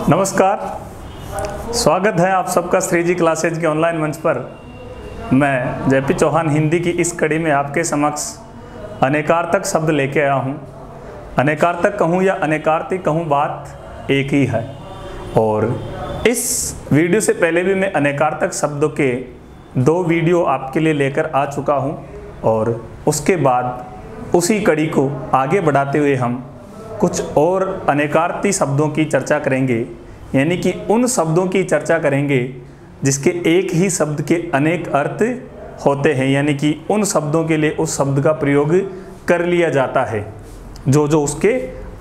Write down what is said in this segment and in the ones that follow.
नमस्कार, स्वागत है आप सबका श्री जी क्लासेज के ऑनलाइन मंच पर। मैं जयपी चौहान हिंदी की इस कड़ी में आपके समक्ष अनेकार्थक शब्द लेके आया हूँ। अनेकार्थक कहूँ या अनेकार्थी कहूँ, बात एक ही है। और इस वीडियो से पहले भी मैं अनेकार्थक शब्दों के 2 वीडियो आपके लिए लेकर आ चुका हूँ और उसके बाद उसी कड़ी को आगे बढ़ाते हुए हम कुछ और अनेकार्थी शब्दों की चर्चा करेंगे, यानी कि उन शब्दों की चर्चा करेंगे जिसके एक ही शब्द के अनेक अर्थ होते हैं, यानी कि उन शब्दों के लिए उस शब्द का प्रयोग कर लिया जाता है जो उसके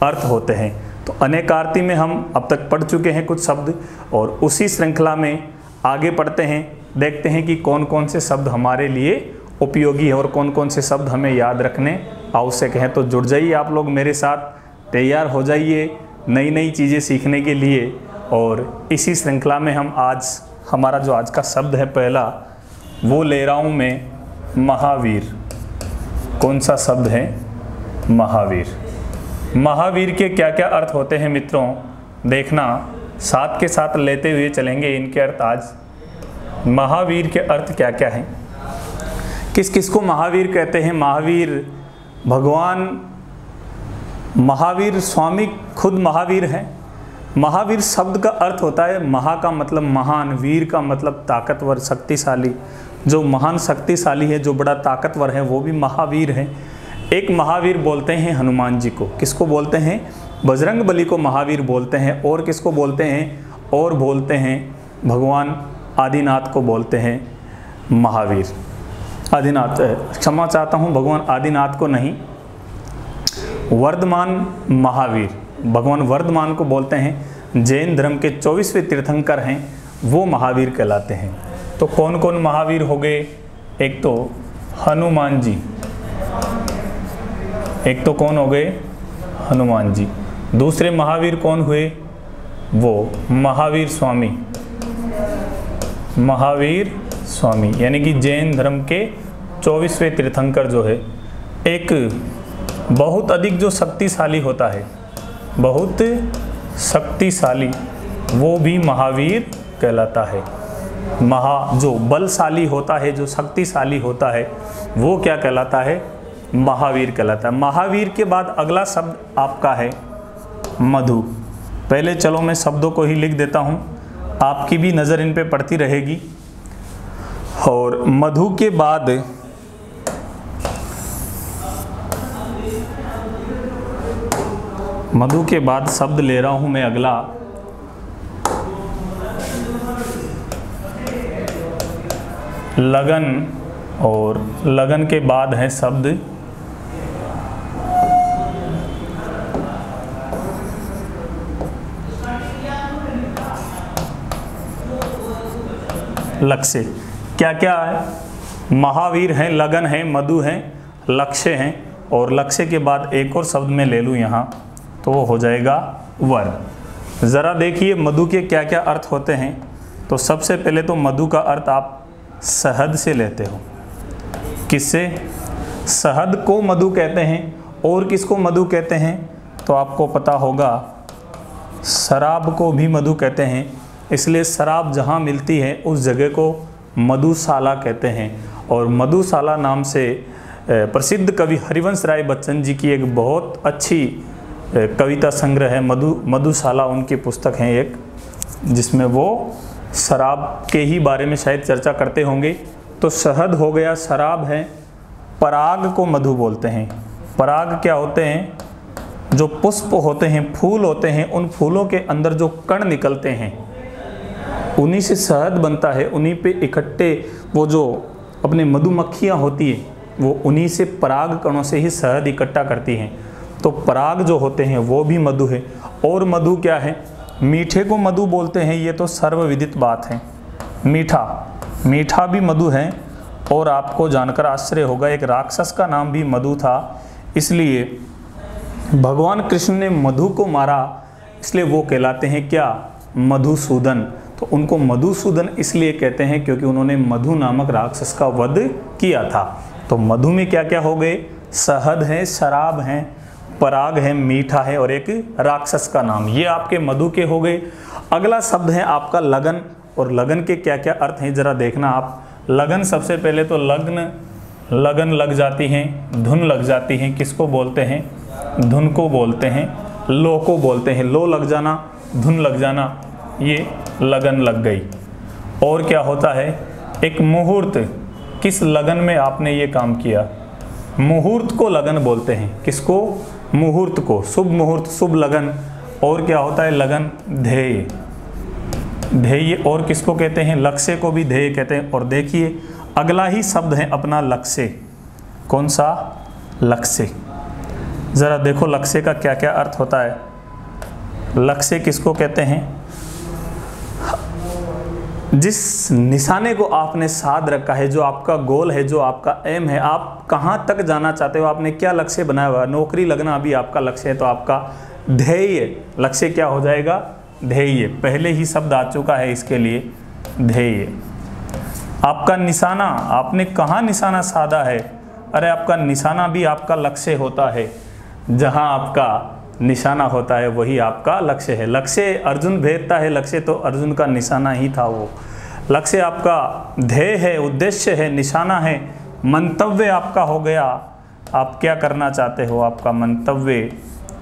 अर्थ होते हैं। तो अनेकार्थी में हम अब तक पढ़ चुके हैं कुछ शब्द और उसी श्रृंखला में आगे पढ़ते हैं, देखते हैं कि कौन कौन से शब्द हमारे लिए उपयोगी है और कौन कौन से शब्द हमें याद रखने आवश्यक हैं। तो जुड़ जाइए आप लोग मेरे साथ, तैयार हो जाइए नई नई चीज़ें सीखने के लिए। और इसी श्रृंखला में हम हमारा जो आज का शब्द है पहला, वो ले रहा हूँ मैं महावीर। कौन सा शब्द है? महावीर। महावीर के क्या क्या अर्थ होते हैं मित्रों, देखना, साथ के साथ लेते हुए चलेंगे इनके अर्थ। आज महावीर के अर्थ क्या क्या हैं, किस किस को महावीर कहते हैं। महावीर भगवान महावीर स्वामी खुद महावीर हैं। महावीर शब्द का अर्थ होता है, महा का मतलब महान, वीर का मतलब ताकतवर, शक्तिशाली। जो महान शक्तिशाली है, जो बड़ा ताकतवर है, वो भी महावीर है। एक महावीर बोलते हैं हनुमान जी को। किसको बोलते हैं? बजरंगबली को महावीर बोलते हैं। और किसको बोलते हैं? और बोलते हैं भगवान आदिनाथ को बोलते हैं महावीर। आदिनाथ, क्षमा चाहता हूँ, भगवान आदिनाथ को नहीं, वर्धमान महावीर, भगवान वर्धमान को बोलते हैं। जैन धर्म के 24वें तीर्थंकर हैं, वो महावीर कहलाते हैं। तो कौन कौन महावीर हो गए? एक तो हनुमान जी, एक तो कौन हो गए? हनुमान जी। दूसरे महावीर कौन हुए? वो महावीर स्वामी, महावीर स्वामी, यानी कि जैन धर्म के 24वें तीर्थंकर जो है। एक बहुत अधिक जो शक्तिशाली होता है, बहुत शक्तिशाली, वो भी महावीर कहलाता है। जो बलशाली होता है, जो शक्तिशाली होता है, वो क्या कहलाता है? महावीर कहलाता है। महावीर के बाद अगला शब्द आपका है मधु। पहले चलो मैं शब्दों को ही लिख देता हूँ, आपकी भी नज़र इन पे पड़ती रहेगी। और मधु के बाद शब्द ले रहा हूं मैं अगला, लगन। और लगन के बाद है शब्द लक्ष्य। क्या क्या है? महावीर हैं, लगन है, मधु है, लक्ष्य हैं। और लक्ष्य के बाद एक और शब्द मैं ले लूँ यहाँ, तो वो हो जाएगा वर। ज़रा देखिए मधु के क्या क्या अर्थ होते हैं। तो सबसे पहले तो मधु का अर्थ आप शहद से लेते हो। किससे? शहद को मधु कहते हैं। और किसको मधु कहते हैं? तो आपको पता होगा, शराब को भी मधु कहते हैं। इसलिए शराब जहाँ मिलती है उस जगह को मधुशाला कहते हैं। और मधुशाला नाम से प्रसिद्ध कवि हरिवंश राय बच्चन जी की एक बहुत अच्छी कविता संग्रह है, मधुशाला उनकी पुस्तक है एक, जिसमें वो शराब के ही बारे में शायद चर्चा करते होंगे। तो शहद हो गया, शराब है। पराग को मधु बोलते हैं। पराग क्या होते हैं? जो पुष्प होते हैं, फूल होते हैं, उन फूलों के अंदर जो कण निकलते हैं, उन्हीं से शहद बनता है। उन्हीं पे इकट्ठे वो जो अपने मधुमक्खियाँ होती है, वो उन्हीं से पराग कणों से ही शहद इकट्ठा करती हैं। तो पराग जो होते हैं वो भी मधु है। और मधु क्या है? मीठे को मधु बोलते हैं, ये तो सर्वविदित बात है। मीठा भी मधु है। और आपको जानकर आश्चर्य होगा, एक राक्षस का नाम भी मधु था। इसलिए भगवान कृष्ण ने मधु को मारा, इसलिए वो कहलाते हैं क्या? मधुसूदन। तो उनको मधुसूदन इसलिए कहते हैं क्योंकि उन्होंने मधु नामक राक्षस का वध किया था। तो मधु में क्या क्या हो गए? शहद है, शराब है, पराग है, मीठा है, और एक राक्षस का नाम। ये आपके मधु के हो गए। अगला शब्द है आपका लगन, और लगन के क्या क्या अर्थ हैं जरा देखना आप। लगन, सबसे पहले तो लग्न, लगन लग जाती हैं, धुन लग जाती हैं, किसको बोलते हैं? धुन को बोलते हैं, लो को बोलते हैं। लो लग जाना, धुन लग जाना, ये लगन लग गई। और क्या होता है? एक मुहूर्त, किस लगन में आपने ये काम किया, मुहूर्त को लगन बोलते हैं। किसको? मुहूर्त को, शुभ मुहूर्त, शुभ लगन। और क्या होता है? लगन, ध्येय, ध्येय। और किसको कहते हैं? लक्ष्य को भी ध्येय कहते हैं। और देखिए अगला ही शब्द है अपना लक्ष्य। कौन सा? लक्ष्य। जरा देखो लक्ष्य का क्या क्या अर्थ होता है। लक्ष्य किसको कहते हैं? जिस निशाने को आपने साध रखा है, जो आपका गोल है, जो आपका एम है, आप कहाँ तक जाना चाहते हो, आपने क्या लक्ष्य बनाया हुआ है। नौकरी लगना अभी आपका लक्ष्य है, तो आपका ध्येय, लक्ष्य क्या हो जाएगा? ध्येय। पहले ही शब्द आ चुका है इसके लिए, ध्येय। आपका निशाना, आपने कहाँ निशाना साधा है? अरे आपका निशाना भी आपका लक्ष्य होता है। जहाँ आपका निशाना होता है वही आपका लक्ष्य है। लक्ष्य अर्जुन भेदता है, लक्ष्य तो अर्जुन का निशाना ही था वो। लक्ष्य आपका ध्येय है, उद्देश्य है, निशाना है। मंतव्य आपका हो गया, आप क्या करना चाहते हो, आपका मंतव्य,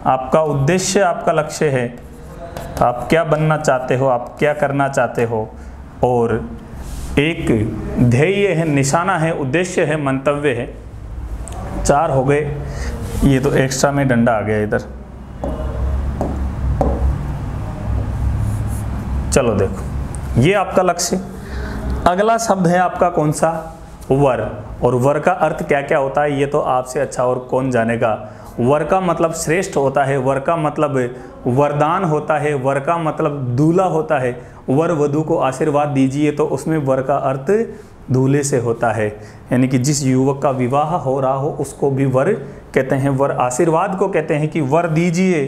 आपका उद्देश्य, आपका लक्ष्य है, आप क्या बनना चाहते हो, आप क्या करना चाहते हो। और एक ध्येय है, निशाना है, उद्देश्य है, मंतव्य है। 4 हो गए। ये तो एक्स्ट्रा में डंडा आ गया इधर। चलो देखो, ये आपका लक्ष्य। अगला शब्द है आपका कौन सा? वर। और वर का अर्थ क्या क्या होता है ये तो आपसे अच्छा और कौन जानेगा। वर का मतलब श्रेष्ठ होता है, वर का मतलब वरदान होता है, वर का मतलब दूल्हा होता है। वर वधू को आशीर्वाद दीजिए, तो उसमें वर का अर्थ दूल्हे से होता है। यानी कि जिस युवक का विवाह हो रहा हो उसको भी वर कहते हैं। वर आशीर्वाद को कहते हैं कि वर दीजिए,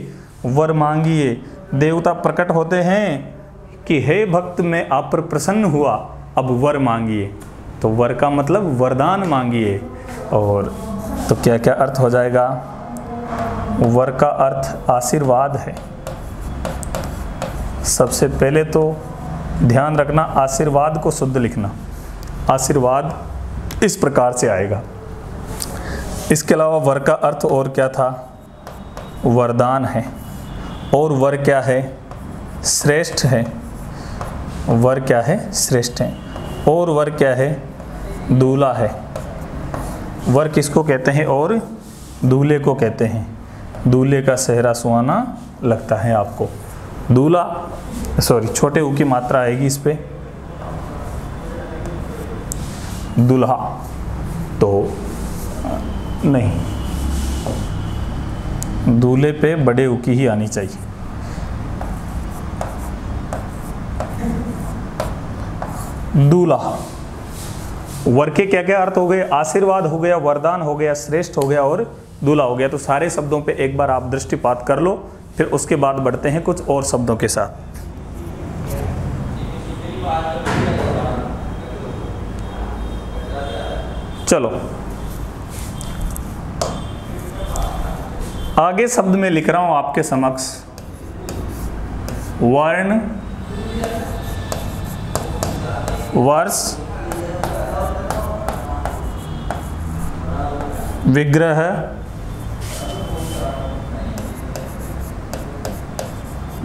वर मांगिए। देवता प्रकट होते हैं कि हे भक्त मैं आप पर प्रसन्न हुआ, अब वर मांगिए। तो वर का मतलब वरदान मांगिए। और तो क्या क्या अर्थ हो जाएगा? वर का अर्थ आशीर्वाद है। सबसे पहले तो ध्यान रखना, आशीर्वाद को शुद्ध लिखना। आशीर्वाद इस प्रकार से आएगा। इसके अलावा वर का अर्थ और क्या था? वरदान है। और वर क्या है? श्रेष्ठ है। वर क्या है? श्रेष्ठ है। और वर क्या है? दूल्हा है। वर किसको कहते हैं? और दूल्हे को कहते हैं। दूल्हे का सेहरा सुहाना लगता है आपको। दूल्हा, सॉरी छोटे ऊ की मात्रा आएगी इस पे, दुल्हा तो नहीं, दूल्हे पे बड़े ऊ की ही आनी चाहिए। दूल्हा। वर के क्या क्या अर्थ हो गए? आशीर्वाद हो गया, वरदान हो गया, श्रेष्ठ हो गया और दूल्हा हो गया। तो सारे शब्दों पे एक बार आप दृष्टिपात कर लो, फिर उसके बाद बढ़ते हैं कुछ और शब्दों के साथ। चलो आगे शब्द में लिख रहा हूं आपके समक्ष। वर्ण, वर्ष, विग्रह,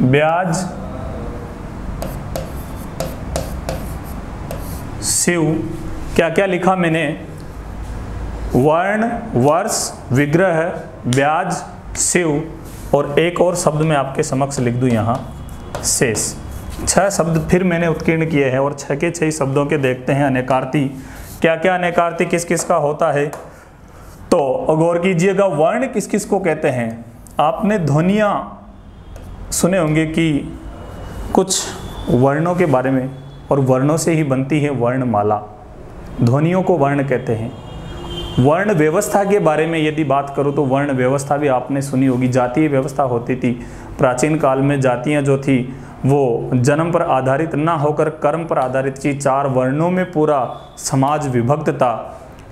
ब्याज, शिव। क्या क्या लिखा मैंने? वर्ण, वर्ष, विग्रह, ब्याज, शिव, और एक और शब्द मैं आपके समक्ष लिख दूं यहाँ, शेष। 6 शब्द फिर मैंने उत्कीर्ण किए हैं और 6 के 6 शब्दों के देखते हैं अनेकार्थी। क्या क्या अनेकार्थी किस किस का होता है? तो गौर कीजिएगा, वर्ण किस किस को कहते हैं? आपने ध्वनियाँ सुने होंगे कि कुछ वर्णों के बारे में, और वर्णों से ही बनती है वर्णमाला। ध्वनियों को वर्ण कहते हैं। वर्ण व्यवस्था के बारे में यदि बात करूँ तो वर्ण व्यवस्था भी आपने सुनी होगी। जातीय व्यवस्था होती थी प्राचीन काल में। जातियाँ जो थी वो जन्म पर आधारित ना होकर कर्म पर आधारित थी। 4 वर्णों में पूरा समाज विभक्त था,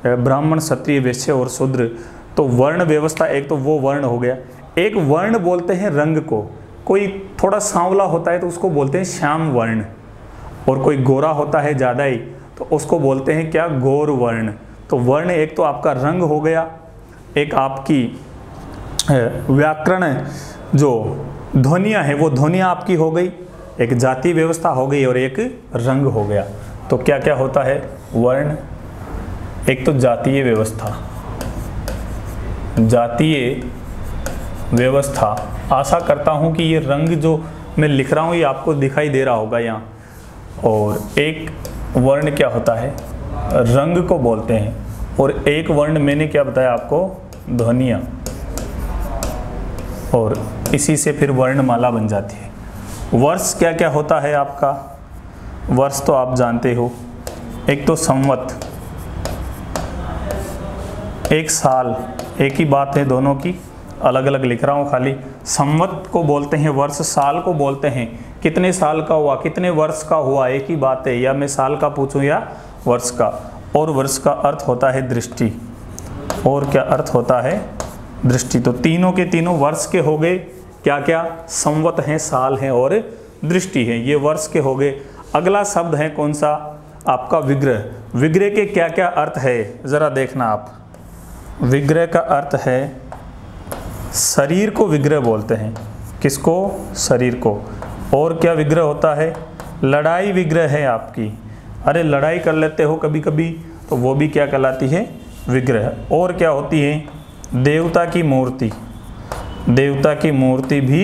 ब्राह्मण, क्षत्रिय, वैश्य और शूद्र। तो वर्ण व्यवस्था एक तो वो वर्ण हो गया। एक वर्ण बोलते हैं रंग को, कोई थोड़ा सांवला होता है तो उसको बोलते हैं श्याम वर्ण, और कोई गोरा होता है ज़्यादा ही तो उसको बोलते हैं क्या, गौर वर्ण। तो वर्ण एक तो आपका रंग हो गया, एक आपकी व्याकरण जो ध्वनियाँ हैं वो ध्वनियाँ आपकी हो गई, एक जाति व्यवस्था हो गई और एक रंग हो गया। तो क्या क्या होता है वर्ण, एक तो जातीय व्यवस्था, जातीय व्यवस्था। आशा करता हूँ कि ये रंग जो मैं लिख रहा हूँ ये आपको दिखाई दे रहा होगा यहाँ। और एक वर्ण क्या होता है, रंग को बोलते हैं, और एक वर्ण मैंने क्या बताया आपको, ध्वनियाँ, और इसी से फिर वर्णमाला बन जाती है। वर्ष क्या क्या होता है आपका, वर्ष तो आप जानते हो, एक तो संवत, एक साल, एक ही बात है, दोनों की अलग अलग लिख रहा हूँ खाली। संवत को बोलते हैं वर्ष, साल को बोलते हैं कितने साल का हुआ, कितने वर्ष का हुआ, एक ही बात है, या मैं साल का पूछूं या वर्ष का। और वर्ष का अर्थ होता है दृष्टि, और क्या अर्थ होता है, दृष्टि। तो तीनों के तीनों वर्ष के हो गए, क्या क्या, संवत हैं, साल हैं और दृष्टि है, ये वर्ष के हो गए। अगला शब्द है कौन सा आपका, विग्रह। विग्रह के क्या क्या अर्थ है ज़रा देखना आप। विग्रह का अर्थ है शरीर को विग्रह बोलते हैं, किसको, शरीर को। और क्या विग्रह होता है, लड़ाई विग्रह है आपकी, अरे लड़ाई कर लेते हो कभी कभी तो वो भी क्या कहलाती है, विग्रह। और क्या होती है, देवता की मूर्ति, देवता की मूर्ति भी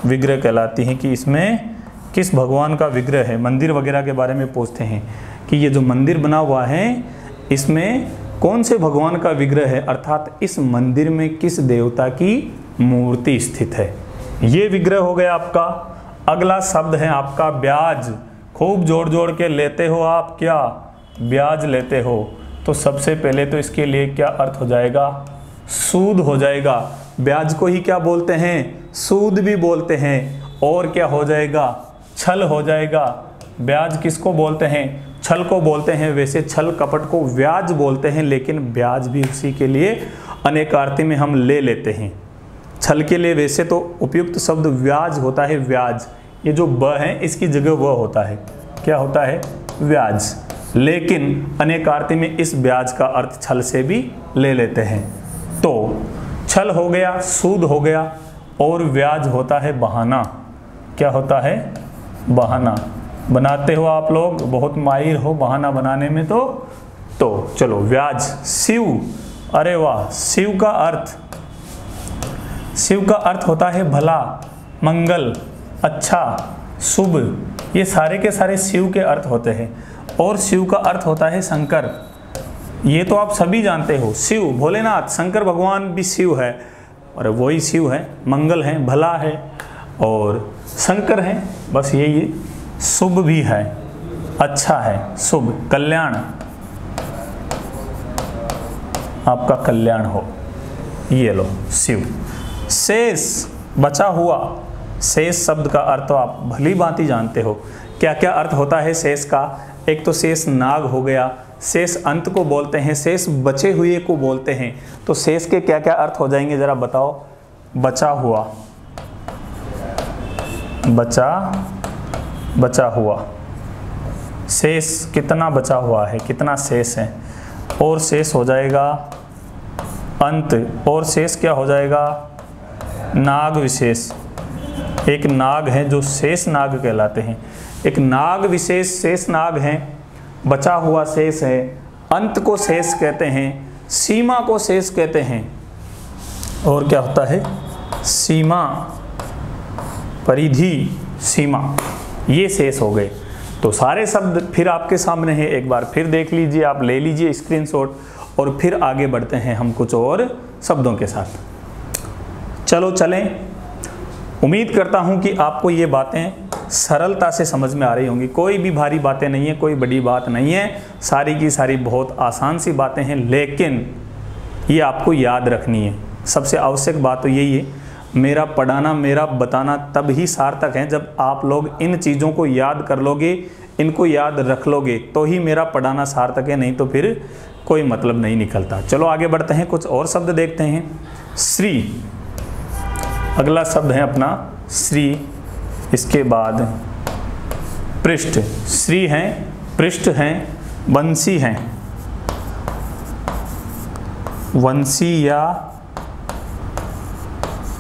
विग्रह कहलाती है, कि इसमें किस भगवान का विग्रह है। मंदिर वगैरह के बारे में पूछते हैं कि ये जो मंदिर बना हुआ है इसमें कौन से भगवान का विग्रह है, अर्थात इस मंदिर में किस देवता की मूर्ति स्थित है, ये विग्रह हो गया आपका। अगला शब्द है आपका ब्याज। खूब जोड़ जोड़ के लेते हो आप, क्या ब्याज लेते हो, तो सबसे पहले तो इसके लिए क्या अर्थ हो जाएगा, सूद हो जाएगा। ब्याज को ही क्या बोलते हैं, सूद भी बोलते हैं। और क्या हो जाएगा, छल हो जाएगा। ब्याज किसको बोलते हैं, छल को बोलते हैं। वैसे छल कपट को ब्याज बोलते हैं, लेकिन ब्याज भी उसी के लिए अनेकार्थी में हम ले लेते हैं। छल के लिए वैसे तो उपयुक्त शब्द ब्याज होता है, ब्याज, ये जो ब है इसकी जगह वह होता है, क्या होता है, ब्याज। लेकिन अनेकार्थी में इस ब्याज का अर्थ छल से भी ले लेते हैं। तो छल हो गया, सूद हो गया, और ब्याज होता है बहाना। क्या होता है, बहाना। बनाते हो आप लोग, बहुत माहिर हो बहाना बनाने में। तो चलो ब्याज। शिव, अरे वाह, शिव का अर्थ, शिव का अर्थ होता है भला, मंगल, अच्छा, शुभ, ये सारे के सारे शिव के अर्थ होते हैं। और शिव का अर्थ होता है शंकर, ये तो आप सभी जानते हो। शिव भोलेनाथ, शंकर भगवान भी शिव है, और वही शिव है, मंगल है, भला है और शंकर है, बस यही। शुभ भी है, अच्छा है, शुभ, कल्याण, आपका कल्याण हो, ये लो शिव। शेष, बचा हुआ। शेष शब्द का अर्थ तो आप भली भांति जानते हो, क्या क्या अर्थ होता है शेष का। एक तो शेष नाग हो गया, शेष अंत को बोलते हैं, शेष बचे हुए को बोलते हैं। तो शेष के क्या क्या अर्थ हो जाएंगे जरा बताओ। बचा हुआ, बचा हुआ, शेष कितना बचा हुआ है, कितना शेष है। और शेष हो जाएगा अंत, और शेष क्या हो जाएगा, नाग विशेष। एक नाग है जो शेष नाग कहलाते हैं, एक नाग विशेष शेष नाग हैं। बचा हुआ शेष है, अंत को शेष कहते हैं, सीमा को शेष कहते हैं। और क्या होता है, सीमा, परिधि, सीमा, ये शेष हो गए। तो सारे शब्द फिर आपके सामने हैं, एक बार फिर देख लीजिए, आप ले लीजिए स्क्रीनशॉट, और फिर आगे बढ़ते हैं हम कुछ और शब्दों के साथ। चलो चलें। उम्मीद करता हूं कि आपको ये बातें सरलता से समझ में आ रही होंगी। कोई भी भारी बातें नहीं है, कोई बड़ी बात नहीं है, सारी की सारी बहुत आसान सी बातें हैं, लेकिन ये आपको याद रखनी है। सबसे आवश्यक बात तो यही है, मेरा पढ़ाना, मेरा बताना तब ही सार्थक है जब आप लोग इन चीज़ों को याद कर लोगे, इनको याद रख लोगे, तो ही मेरा पढ़ाना सार्थक है, नहीं तो फिर कोई मतलब नहीं निकलता। चलो आगे बढ़ते हैं, कुछ और शब्द देखते हैं। श्री, अगला शब्द है अपना श्री। इसके बाद पृष्ठ, श्री हैं, पृष्ठ हैं, वंशी हैं, वंशी या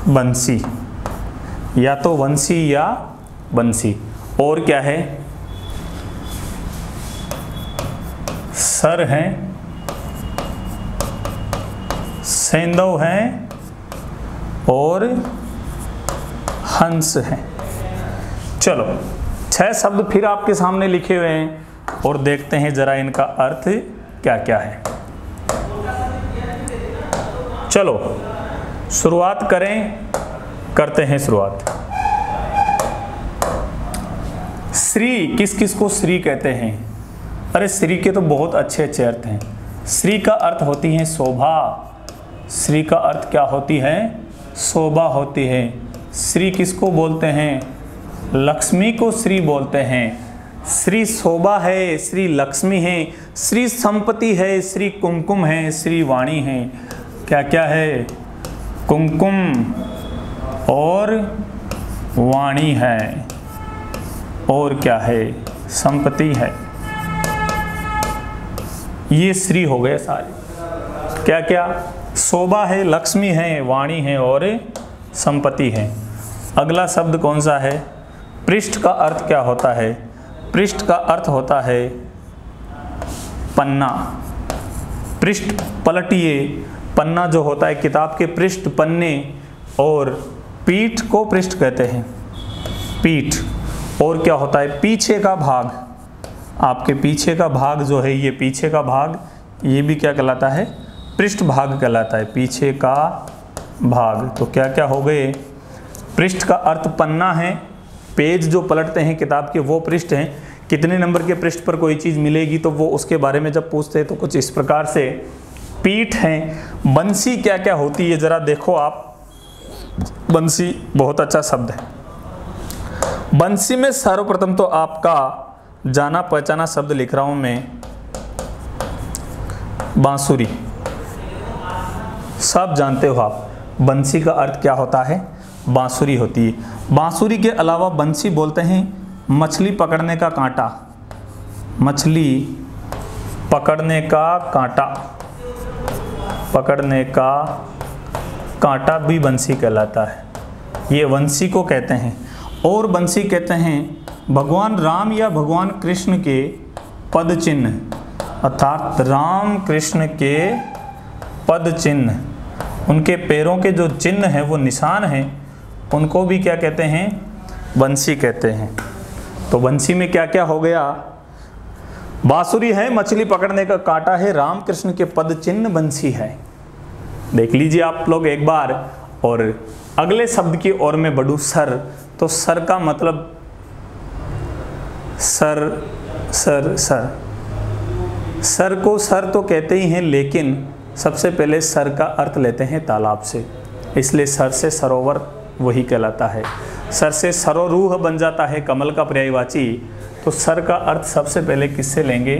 बंसी, या तो वंशी या बंसी। और क्या है, सर हैं, सेंधव हैं और हंस हैं। चलो 6 शब्द फिर आपके सामने लिखे हुए हैं और देखते हैं जरा इनका अर्थ क्या क्या है। चलो शुरुआत करते हैं शुरुआत। श्री, किस किस को श्री कहते हैं? अरे श्री के तो बहुत अच्छे अच्छे अर्थ हैं। श्री का अर्थ होती है शोभा। श्री का अर्थ क्या होती है? शोभा होती है। श्री किसको बोलते हैं? लक्ष्मी को श्री बोलते हैं। श्री शोभा है, श्री लक्ष्मी है, श्री संपत्ति है, श्री कुमकुम है, श्री वाणी है। क्या क्या है? कुमकुम और वाणी है। और क्या है? संपत्ति है। ये श्री हो गए सारे। क्या क्या? शोभा है, लक्ष्मी है, वाणी है और संपत्ति है। अगला शब्द कौन सा है? पृष्ठ का अर्थ क्या होता है? पृष्ठ का अर्थ होता है पन्ना। पृष्ठ पलटिए, पन्ना जो होता है किताब के पृष्ठ, पन्ने। और पीठ को पृष्ठ कहते हैं, पीठ। और क्या होता है? पीछे का भाग। आपके पीछे का भाग जो है, ये पीछे का भाग, ये भी क्या कहलाता है? पृष्ठ भाग कहलाता है, पीछे का भाग। तो क्या क्या हो गए? पृष्ठ का अर्थ पन्ना है, पेज जो पलटते हैं किताब के वो पृष्ठ हैं। कितने नंबर के पृष्ठ पर कोई चीज़ मिलेगी तो वो उसके बारे में जब पूछते हैं तो कुछ इस प्रकार से पीठ हैं। बंसी क्या क्या होती है जरा देखो आप। बंसी बहुत अच्छा शब्द है। बंसी में सर्वप्रथम तो आपका जाना पहचाना शब्द लिख रहा हूं मैं, बांसुरी। सब जानते हो आप बंसी का अर्थ क्या होता है? बांसुरी होती है। बांसुरी के अलावा बंसी बोलते हैं मछली पकड़ने का कांटा। मछली पकड़ने का कांटा, पकड़ने का कांटा भी बंसी कहलाता है। ये बंसी को कहते हैं। और बंसी कहते हैं भगवान राम या भगवान कृष्ण के पद चिन्ह, अर्थात राम कृष्ण के पद चिन्ह, उनके पैरों के जो चिन्ह हैं, वो निशान हैं, उनको भी क्या कहते हैं? बंसी कहते हैं। तो बंसी में क्या क्या हो गया? बांसुरी है, मछली पकड़ने का कांटा है, राम कृष्ण के पद चिन्ह बंसी है। देख लीजिए आप लोग एक बार। और अगले शब्द की ओर में बढ़ूं, सर। तो सर का मतलब सर सर सर सर को सर तो कहते ही हैं, लेकिन सबसे पहले सर का अर्थ लेते हैं तालाब से, इसलिए सर से सरोवर वही कहलाता है। सर से सरोरूह बन जाता है, कमल का पर्यायवाची। तो सर का अर्थ सबसे पहले किससे लेंगे?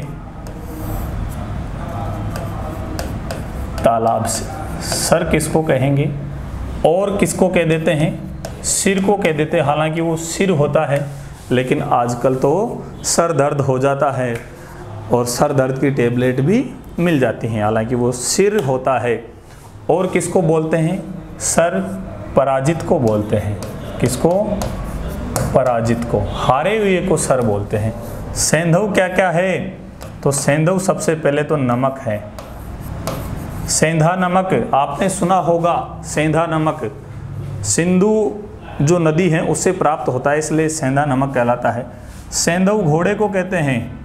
तालाब से। सर किसको कहेंगे? और किसको कह देते हैं? सिर को कह देते हैं। हालांकि वो सिर होता है, लेकिन आजकल तो सर दर्द हो जाता है और सर दर्द की टेबलेट भी मिल जाती हैं, हालांकि वो सिर होता है। और किसको बोलते हैं? सर पराजित को बोलते हैं। किसको? पराजित को। हारे हुए को सर बोलते हैं। सेंधव क्या क्या है? तो सेंधव सबसे पहले तो नमक है। सेंधा नमक आपने सुना होगा। सेंधा नमक सिंधु जो नदी है उससे प्राप्त होता है, इसलिए सेंधा नमक कहलाता है। सेंधव घोड़े को कहते हैं।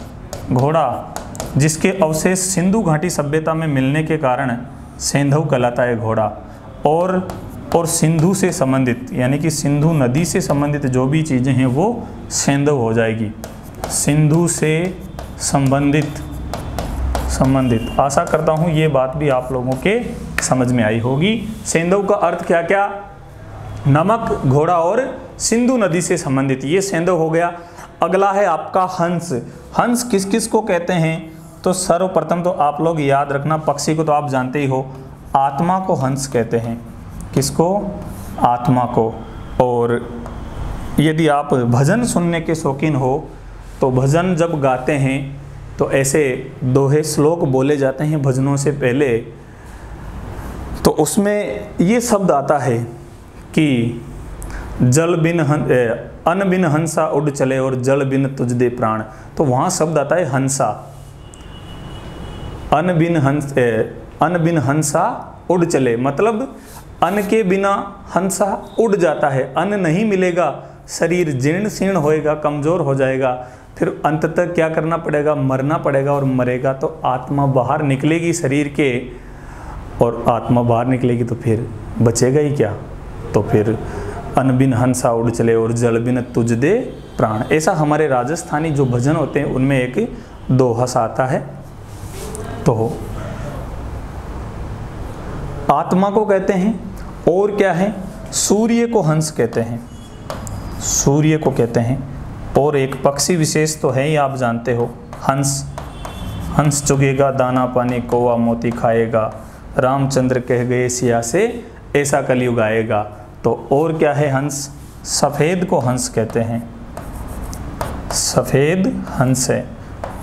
घोड़ा जिसके अवशेष सिंधु घाटी सभ्यता में मिलने के कारण सेंधव कहलाता है घोड़ा। और सिंधु से संबंधित, यानी कि सिंधु नदी से संबंधित जो भी चीज़ें हैं वो सेंधव हो जाएगी। सिंधु से संबंधित आशा करता हूँ ये बात भी आप लोगों के समझ में आई होगी। सेंधव का अर्थ क्या क्या? नमक, घोड़ा और सिंधु नदी से संबंधित, ये सेंधव हो गया। अगला है आपका हंस। हंस किस किस को कहते हैं? तो तो सर्वप्रथम तो आप लोग याद रखना, पक्षी को तो आप जानते ही हो, आत्मा को हंस कहते हैं। किसको? आत्मा को। और यदि आप भजन सुनने के शौकीन हो तो भजन जब गाते हैं तो ऐसे दोहे श्लोक बोले जाते हैं भजनों से पहले, तो उसमें ये शब्द आता है कि जल बिन अन्न बिन हंसा उड़ चले और जल बिन तुझ दे प्राण। तो वहाँ शब्द आता है हंसा, अन्न बिन हंसा उड़ चले, मतलब अन्न के बिना हंसा उड़ जाता है। अन्न नहीं मिलेगा, शरीर जीर्ण शीर्ण होएगा, कमज़ोर हो जाएगा, फिर अंततः क्या करना पड़ेगा? मरना पड़ेगा, और मरेगा तो आत्मा बाहर निकलेगी शरीर के, और आत्मा बाहर निकलेगी तो फिर बचेगा ही क्या? तो फिर अन्न बिन हंसा उड़ चले और जल बिन तुझ दे प्राण। ऐसा हमारे राजस्थानी जो भजन होते हैं उनमें एक दोहा सा आता है। तो आत्मा को कहते हैं, और क्या है? सूर्य को हंस कहते हैं, सूर्य को कहते हैं। और एक पक्षी विशेष तो है ही, आप जानते हो, हंस। हंस चुगेगा दाना पानी कौवा मोती खाएगा, रामचंद्र कह गए सिया से ऐसा कलयुग आएगा। तो और क्या है हंस? सफ़ेद को हंस कहते हैं, सफ़ेद हंस है।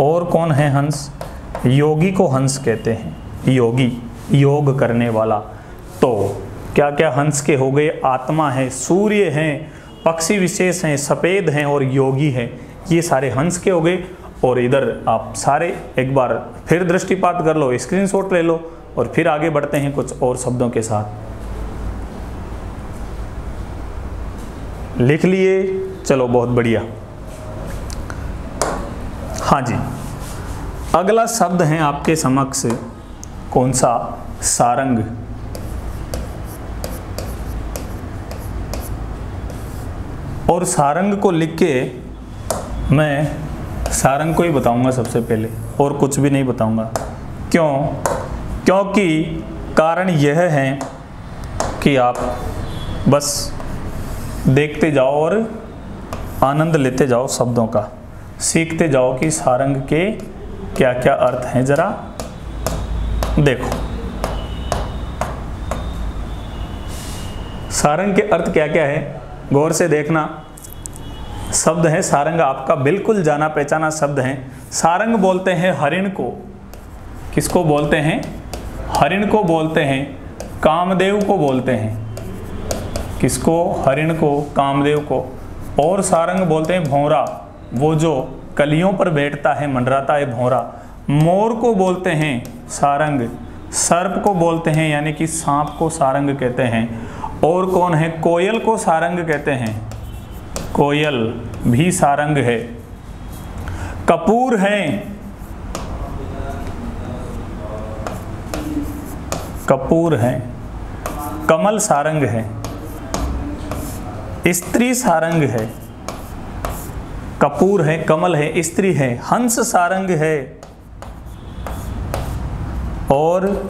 और कौन है हंस? योगी को हंस कहते हैं, योगी, योग करने वाला। तो क्या क्या हंस के हो गए? आत्मा है, सूर्य हैं, पक्षी विशेष हैं, सफ़ेद हैं और योगी हैं, ये सारे हंस के हो गए। और इधर आप सारे एक बार फिर दृष्टिपात कर लो, स्क्रीनशॉट ले लो, और फिर आगे बढ़ते हैं कुछ और शब्दों के साथ। लिख लिए? चलो बहुत बढ़िया। हाँ जी, अगला शब्द है आपके समक्ष, कौन सा? सारंग। और सारंग को लिख के मैं सारंग को ही बताऊंगा सबसे पहले, और कुछ भी नहीं बताऊंगा। क्यों? क्योंकि कारण यह है कि आप बस देखते जाओ और आनंद लेते जाओ शब्दों का, सीखते जाओ कि सारंग के क्या क्या अर्थ हैं। जरा देखो, सारंग के अर्थ क्या क्या है, गौर से देखना। शब्द है सारंग, आपका बिल्कुल जाना पहचाना शब्द है। सारंग बोलते हैं हरिण को। किसको बोलते हैं? हरिण को बोलते हैं, कामदेव को बोलते हैं। किसको? हरिण को, कामदेव को। और सारंग बोलते हैं भौरा, वो जो कलियों पर बैठता है, मंडराता है, भौरा। मोर को बोलते हैं सारंग, सर्प को बोलते हैं यानी कि सांप को सारंग कहते हैं। और कौन है? कोयल को सारंग कहते हैं, कोयल भी सारंग है। कपूर हैं, कपूर हैं। कमल सारंग है, स्त्री सारंग है। कपूर है, कमल है, स्त्री है। हंस सारंग है। और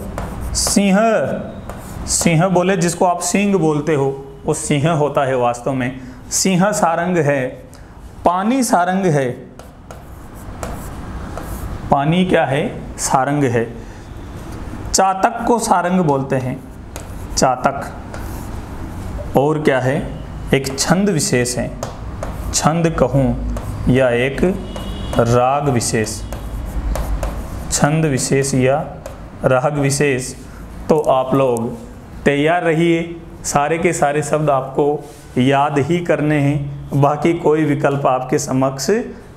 सिंह, सिंह बोले जिसको आप सींग बोलते हो, वो सिंह होता है वास्तव में। सिंह सारंग है। पानी सारंग है, पानी क्या है? सारंग है। चातक को सारंग बोलते हैं, चातक। और क्या है? एक छंद विशेष है, छंद कहूँ या एक राग विशेष, छंद विशेष या राग विशेष। तो आप लोग तैयार रहिए, सारे के सारे शब्द आपको याद ही करने हैं, बाकी कोई विकल्प आपके समक्ष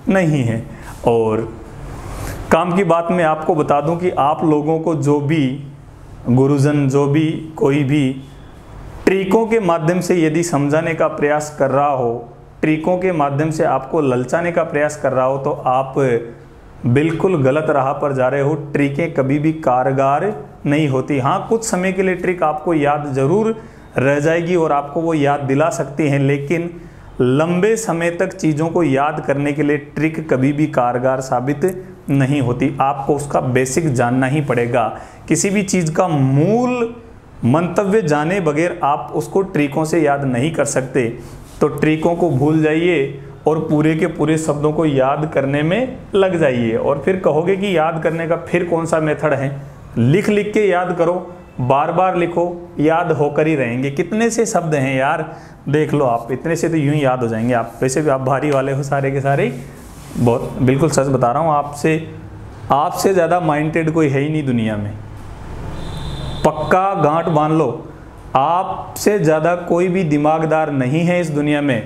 नहीं है। और काम की बात मैं आपको बता दूं कि आप लोगों को जो भी गुरुजन, जो भी कोई भी ट्रिकों के माध्यम से यदि समझाने का प्रयास कर रहा हो, ट्रिकों के माध्यम से आपको ललचाने का प्रयास कर रहा हो, तो आप बिल्कुल गलत राह पर जा रहे हो। ट्रिकें कभी भी कारगर नहीं होती। हाँ, कुछ समय के लिए ट्रिक आपको याद जरूर रह जाएगी और आपको वो याद दिला सकती हैं, लेकिन लंबे समय तक चीज़ों को याद करने के लिए ट्रिक कभी भी कारगर साबित नहीं होती। आपको उसका बेसिक जानना ही पड़ेगा। किसी भी चीज़ का मूल मंतव्य जाने बगैर आप उसको ट्रिकों से याद नहीं कर सकते। तो ट्रिकों को भूल जाइए और पूरे के पूरे शब्दों को याद करने में लग जाइए। और फिर कहोगे कि याद करने का फिर कौन सा मेथड है, लिख लिख के याद करो, बार बार लिखो, याद होकर ही रहेंगे। कितने से शब्द हैं यार, देख लो आप, इतने से तो यूं ही याद हो जाएंगे आप। वैसे भी आप भारी वाले हो सारे के सारे, बहुत बिल्कुल सच बता रहा हूँ, आपसे ज़्यादा माइंडेड कोई है ही नहीं दुनिया में। पक्का गांठ बांध लो, आपसे ज़्यादा कोई भी दिमागदार नहीं है इस दुनिया में।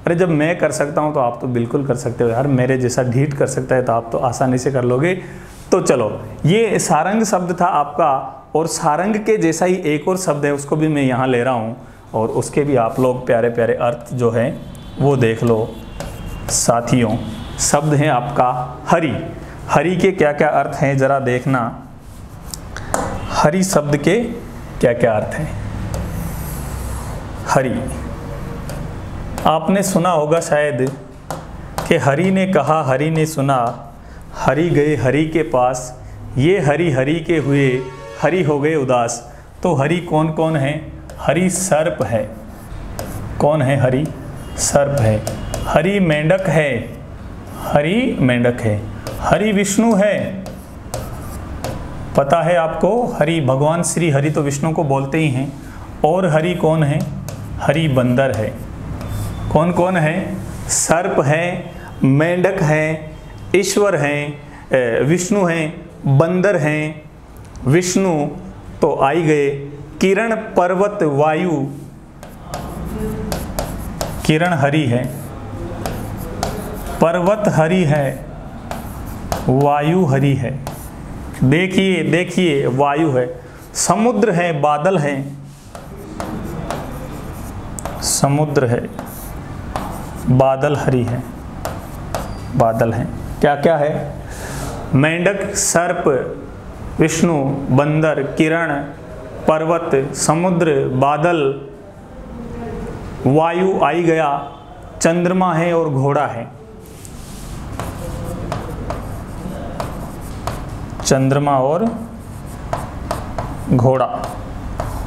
अरे जब मैं कर सकता हूँ तो आप तो बिल्कुल कर सकते हो यार, मेरे जैसा ढीठ कर सकता है तो आप तो आसानी से कर लोगे। तो चलो, ये सारंग शब्द था आपका, और सारंग के जैसा ही एक और शब्द है, उसको भी मैं यहाँ ले रहा हूँ, और उसके भी आप लोग प्यारे प्यारे अर्थ जो है वो देख लो साथियों। शब्द है आपका हरि। हरि के क्या क्या अर्थ हैं ज़रा देखना। हरि शब्द के क्या क्या अर्थ हैं। हरि, आपने सुना होगा शायद कि हरि ने कहा, हरि ने सुना, हरि गए हरि के पास, ये हरि हरि के हुए, हरि हो गए उदास। तो हरि कौन कौन है? हरि सर्प है। कौन है? हरि सर्प है। हरि मेंढक है। हरि मेंढक है। हरि विष्णु है, पता है आपको, हरि भगवान श्री हरि तो विष्णु को बोलते ही हैं। और हरि कौन है? हरि बंदर है। कौन कौन है? सर्प है, मेंढक है, ईश्वर हैं, विष्णु हैं, बंदर हैं। विष्णु तो आई गए, किरण पर्वत वायु, किरण हरि है, पर्वत हरि है, वायु हरि है। देखिए देखिए, वायु है, समुद्र है, बादल है, समुद्र है, बादल हरि है, बादल हैं। क्या क्या है? मेंढक, सर्प, विष्णु, बंदर, किरण, पर्वत, समुद्र, बादल, वायु आई गया, चंद्रमा है और घोड़ा है। चंद्रमा और घोड़ा,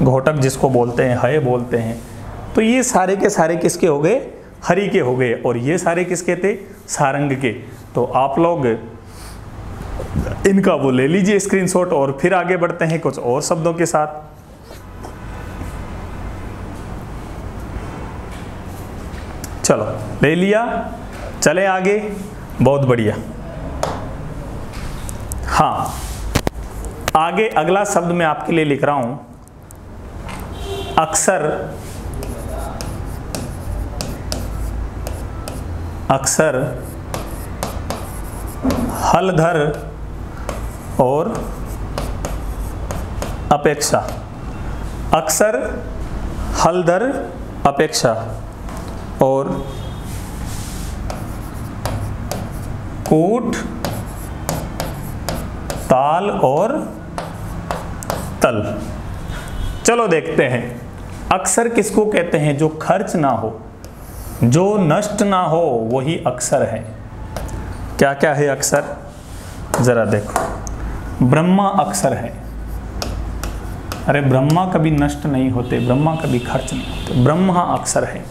घोटक जिसको बोलते हैं, हय बोलते हैं। तो ये सारे के सारे किसके हो गए? हरि के हो गए। और ये सारे किसके थे? सारंग के। तो आप लोग इनका वो ले लीजिए स्क्रीनशॉट, और फिर आगे बढ़ते हैं कुछ और शब्दों के साथ। चलो, ले लिया, चले आगे। बहुत बढ़िया। हाँ, आगे अगला शब्द मैं आपके लिए लिख रहा हूं, अक्सर। अक्सर, हलधर और अपेक्षा। अक्सर, हलधर, अपेक्षा। और कूट, ताल और तल। चलो देखते हैं, अक्सर किसको कहते हैं? जो खर्च ना हो, जो नष्ट ना हो, वही अक्सर है। क्या क्या है अक्सर? जरा देखो, ब्रह्मा अक्सर है। अरे ब्रह्मा कभी नष्ट नहीं होते, ब्रह्मा कभी खर्च नहीं होते, ब्रह्मा अक्सर है।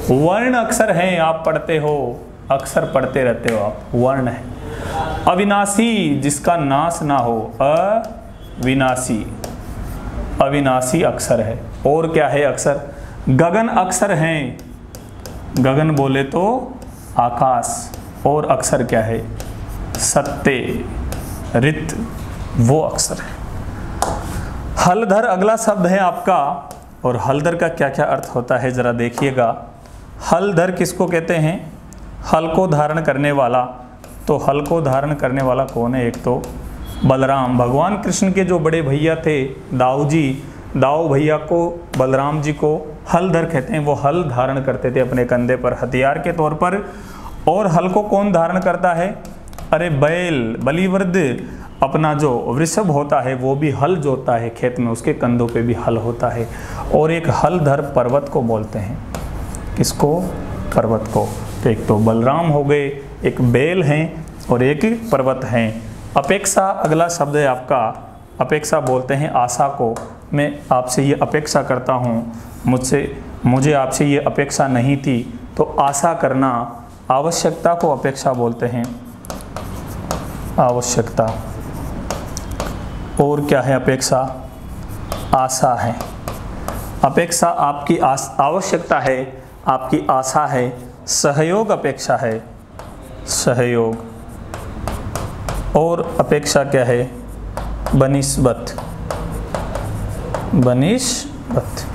वर्ण अक्सर है, आप पढ़ते हो, अक्सर पढ़ते रहते हो आप, वर्ण है। अविनाशी, जिसका नाश ना हो, अविनाशी, अविनाशी अक्सर है। और क्या है अक्सर? गगन अक्सर हैं, गगन बोले तो आकाश। और अक्सर क्या है? सत्य, रित, वो अक्सर है। हलधर अगला शब्द है आपका, और हलधर का क्या क्या अर्थ होता है जरा देखिएगा। हलधर किसको कहते हैं? हल को धारण करने वाला। तो हल को धारण करने वाला कौन है? एक तो बलराम, भगवान कृष्ण के जो बड़े भैया थे, दाऊ जी, दाऊ भैया को, बलराम जी को हलधर कहते हैं। वो हल धारण करते थे अपने कंधे पर हथियार के तौर पर। और हल को कौन धारण करता है? अरे बैल, बलिवर्द, अपना जो वृषभ होता है वो भी हल जोतता है खेत में, उसके कंधों पे भी हल होता है। और एक हलधर पर्वत को बोलते हैं। किसको? पर्वत को। तो एक तो बलराम हो गए, एक बैल हैं और एक पर्वत हैं। अपेक्षा अगला शब्द है आपका, अपेक्षा बोलते हैं आशा को। मैं आपसे ये अपेक्षा करता हूँ, मुझे आपसे ये अपेक्षा नहीं थी। तो आशा करना, आवश्यकता को अपेक्षा बोलते हैं, आवश्यकता। और क्या है अपेक्षा? आशा है। अपेक्षा आपकी आवश्यकता है, आपकी आशा है। सहयोग अपेक्षा है, सहयोग। और अपेक्षा क्या है? बनिस्बत, बनिस्बत।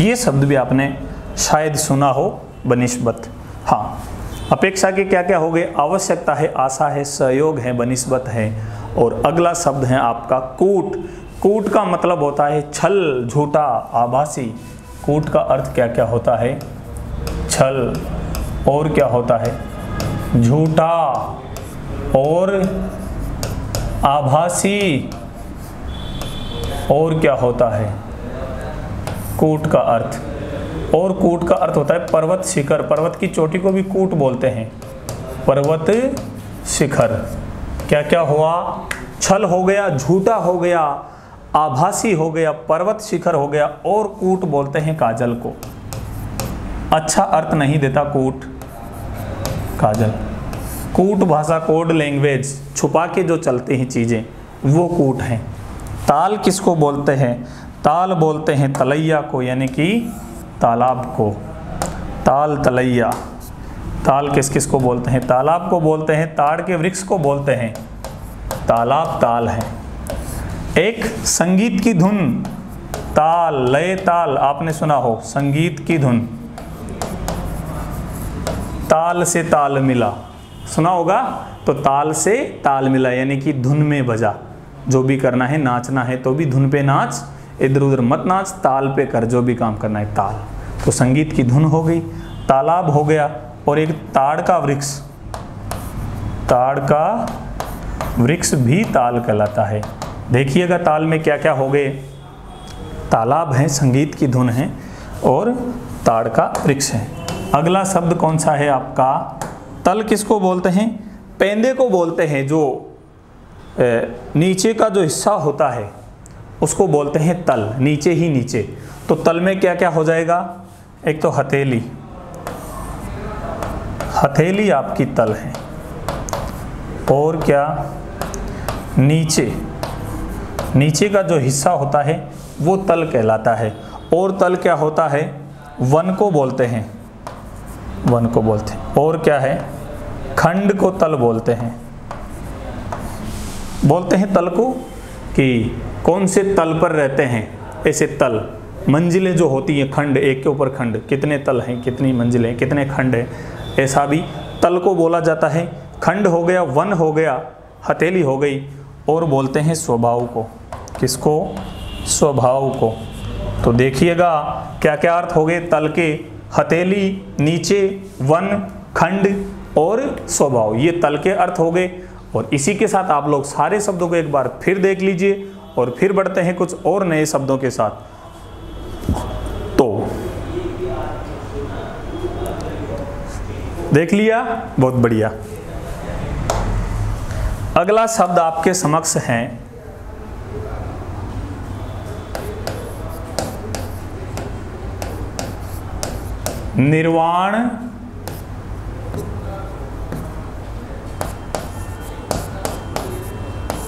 ये शब्द भी आपने शायद सुना हो, बनिस्बत। हाँ, अपेक्षा के क्या क्या हो गए? आवश्यकता है, आशा है, सहयोग है, बनिस्बत है। और अगला शब्द है आपका कूट। कूट का मतलब होता है छल, झूठा, आभासी। कूट का अर्थ क्या क्या होता है? छल। और क्या होता है? झूठा और आभासी। और क्या होता है? कूट का अर्थ। और कूट का अर्थ होता है पर्वत शिखर। पर्वत की चोटी को भी कूट बोलते हैं, पर्वत शिखर। क्या क्या हुआ? छल हो गया, झूठा हो गया, आभासी हो गया, पर्वत शिखर हो गया। और कूट बोलते हैं काजल को। अच्छा अर्थ नहीं देता कूट, काजल। कूट भाषा, कोड लैंग्वेज, छुपा के जो चलती हैं चीज़ें, वो कूट हैं। ताल किसको बोलते हैं? ताल बोलते हैं तलैया को, यानी कि तालाब को। ताल, तलैया। ताल किस किस को बोलते हैं? तालाब को बोलते हैं, ताड़ के वृक्ष को बोलते हैं। तालाब ताल है। एक संगीत की धुन, ताल, लय, ताल, आपने सुना हो, संगीत की धुन। ताल से ताल मिला, सुना होगा। तो ताल से ताल मिला यानी कि धुन में बजा। जो भी करना है, नाचना है तो भी धुन पे नाच, इधर उधर मत नाच, ताल पे कर। जो भी काम करना है ताल। तो संगीत की धुन हो गई, तालाब हो गया। और एक ताड़ का वृक्ष, ताड़ का वृक्ष भी ताल कहलाता है। देखिएगा ताल में क्या क्या हो गए? तालाब है, संगीत की धुन है और ताड़ का वृक्ष है। अगला शब्द कौन सा है आपका? तल किसको बोलते हैं? पेंदे को बोलते हैं। जो नीचे का जो हिस्सा होता है उसको बोलते हैं तल, नीचे ही नीचे। तो तल में क्या क्या हो जाएगा? एक तो हथेली, हथेली आपकी तल है। और क्या? नीचे, नीचे का जो हिस्सा होता है वो तल कहलाता है। और तल क्या होता है? वन को बोलते हैं, वन को बोलते हैं। और क्या है? खंड को तल बोलते हैं। बोलते हैं तल को कि कौन से तल पर रहते हैं। ऐसे तल, मंजिलें जो होती हैं, खंड, एक के ऊपर खंड, कितने तल हैं, कितनी मंजिलें, कितने खंड हैं, ऐसा भी तल को बोला जाता है। खंड हो गया, वन हो गया, हथेली हो गई। और बोलते हैं स्वभाव को। किसको? स्वभाव को। तो देखिएगा क्या क्या अर्थ हो गए तल के? हथेली, नीचे, वन, खंड और स्वभाव। ये तल के अर्थ हो गए। और इसी के साथ आप लोग सारे शब्दों को एक बार फिर देख लीजिए और फिर बढ़ते हैं कुछ और नए शब्दों के साथ। तो देख लिया, बहुत बढ़िया। अगला शब्द आपके समक्ष है निर्वाण,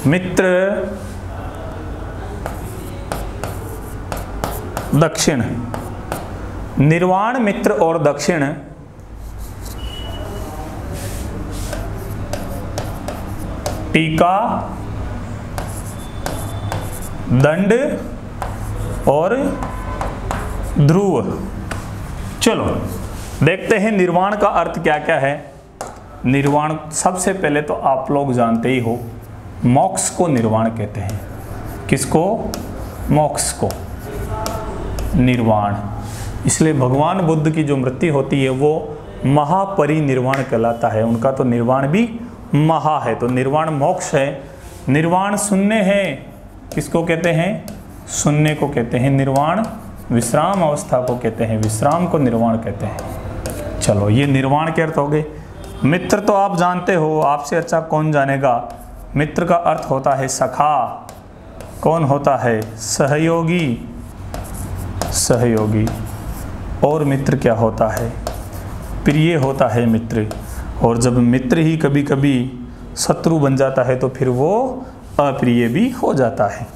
मित्र, दक्षिण। निर्वाण, मित्र और दक्षिण टीका, दंड और ध्रुव। चलो देखते हैं निर्वाण का अर्थ क्या क्या है। निर्वाण सबसे पहले तो आप लोग जानते ही हो, मोक्ष को निर्वाण कहते हैं। किसको? मोक्ष को निर्वाण। इसलिए भगवान बुद्ध की जो मृत्यु होती है वो महापरिनिर्वाण कहलाता है। उनका तो निर्वाण भी महा है। तो निर्वाण मोक्ष है। निर्वाण शून्य है। किसको कहते हैं? शून्य को कहते हैं निर्वाण। विश्राम अवस्था को कहते हैं, विश्राम को निर्वाण कहते हैं। चलो ये निर्वाण के अर्थ हो गए। मित्र तो आप जानते हो, आपसे अच्छा कौन जानेगा। मित्र का अर्थ होता है सखा। कौन होता है? सहयोगी, सहयोगी। और मित्र क्या होता है? प्रिय होता है मित्र। और जब मित्र ही कभी कभी शत्रु बन जाता है तो फिर वो अप्रिय भी हो जाता है,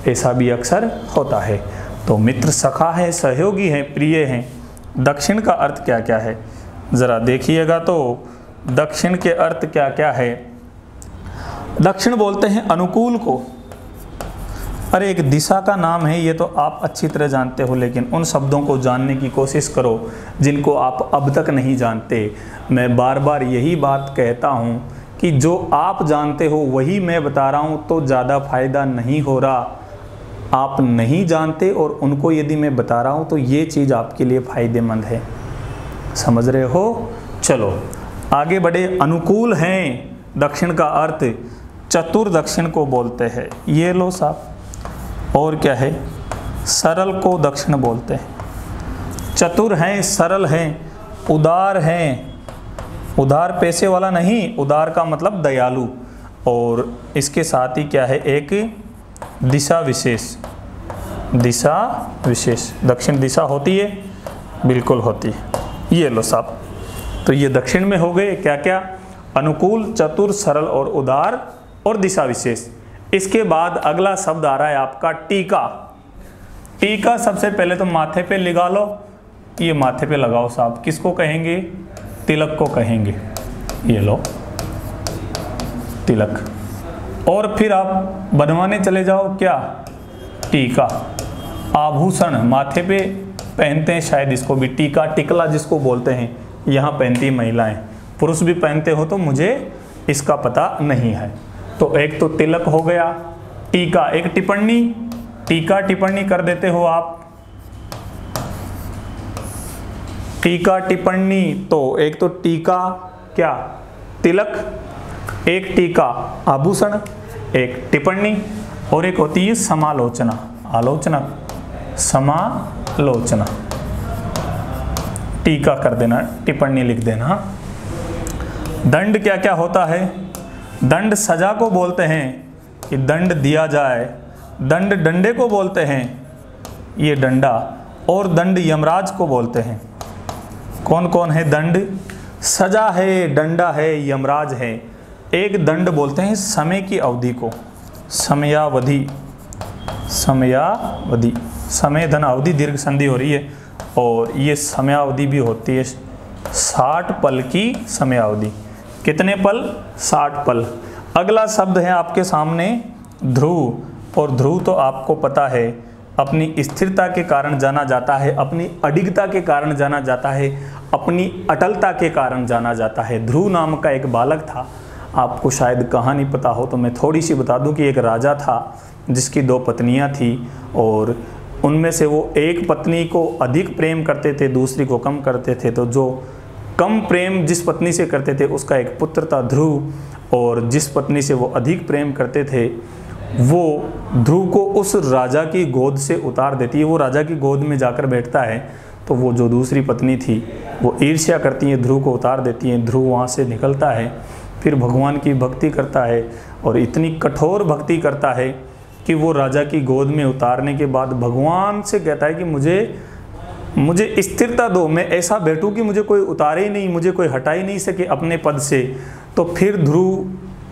ऐसा भी अक्सर होता है। तो मित्र सखा है, सहयोगी है, प्रिय है। दक्षिण का अर्थ क्या क्या है ज़रा देखिएगा। तो दक्षिण के अर्थ क्या क्या है? दक्षिण बोलते हैं अनुकूल को। अरे एक दिशा का नाम है, ये तो आप अच्छी तरह जानते हो, लेकिन उन शब्दों को जानने की कोशिश करो जिनको आप अब तक नहीं जानते। मैं बार बार यही बात कहता हूँ कि जो आप जानते हो वही मैं बता रहा हूँ, तो ज़्यादा फायदा नहीं हो रहा। आप नहीं जानते और उनको यदि मैं बता रहा हूँ तो ये चीज़ आपके लिए फ़ायदेमंद है, समझ रहे हो? चलो आगे बढ़े। अनुकूल हैं, दक्षिण का अर्थ चतुर दक्षिण को बोलते हैं। ये लो साहब। और क्या है? सरल को दक्षिण बोलते हैं। चतुर हैं, सरल हैं, उदार हैं। उदार पैसे वाला नहीं, उदार का मतलब दयालु। और इसके साथ ही क्या है? एक दिशा विशेष। दिशा विशेष दक्षिण दिशा होती है, बिल्कुल होती है। ये लो साहब। तो ये दक्षिण में हो गए क्या क्या? अनुकूल, चतुर, सरल और उदार और दिशा विशेष। इसके बाद अगला शब्द आ रहा है आपका टीका। टीका सबसे पहले तो माथे पे लगा लो। ये माथे पे लगाओ साहब। किसको कहेंगे? तिलक को कहेंगे। ये लो तिलक। और फिर आप बनवाने चले जाओ क्या? टीका। आभूषण माथे पे पहनते हैं, शायद इसको भी टीका, टिकला जिसको बोलते हैं, यहाँ पहनती महिलाएं। पुरुष भी पहनते हो तो मुझे इसका पता नहीं है। तो एक तो तिलक हो गया, टीका। एक टिप्पणी, टीका टिप्पणी कर देते हो आप। टीका टिप्पणी। तो एक तो टीका क्या? तिलक, एक टीका आभूषण, एक टिप्पणी, और एक होती है समालोचना। आलोचना, समालोचना। टीका कर देना, टिप्पणी लिख देना। दंड क्या क्या होता है? दंड सजा को बोलते हैं कि दंड दिया जाए। दंड डंडे को बोलते हैं, ये डंडा। और दंड यमराज को बोलते हैं। कौन कौन है दंड? सजा है, डंडा है, यमराज है। एक दंड बोलते हैं समय की अवधि को, समयावधि। समयावधि, समय धन अवधि, दीर्घ संधि हो रही है। और ये समयावधि भी होती है 60 पल की समयावधि। कितने पल? 60 पल। अगला शब्द है आपके सामने ध्रुव। और ध्रुव तो आपको पता है अपनी स्थिरता के कारण जाना जाता है, अपनी अडिगता के कारण जाना जाता है, अपनी अटलता के कारण जाना जाता है। ध्रुव नाम का एक बालक था, आपको शायद कहानी पता हो तो मैं थोड़ी सी बता दूं कि एक राजा था जिसकी 2 पत्नियां थी, और उनमें से वो एक पत्नी को अधिक प्रेम करते थे, दूसरी को कम करते थे। तो जो कम प्रेम जिस पत्नी से करते थे उसका एक पुत्र था ध्रुव, और जिस पत्नी से वो अधिक प्रेम करते थे वो ध्रुव को उस राजा की गोद से उतार देती है। वो राजा की गोद में जाकर बैठता है तो वो जो दूसरी पत्नी थी वो ईर्ष्या करती है, ध्रुव को उतार देती है। ध्रुव वहाँ से निकलता है, फिर भगवान की भक्ति करता है, और इतनी कठोर भक्ति करता है कि वो राजा की गोद में उतारने के बाद भगवान से कहता है कि मुझे स्थिरता दो, मैं ऐसा बैठूं कि मुझे कोई उतारे ही नहीं, मुझे कोई हटा ही नहीं सके अपने पद से। तो फिर ध्रुव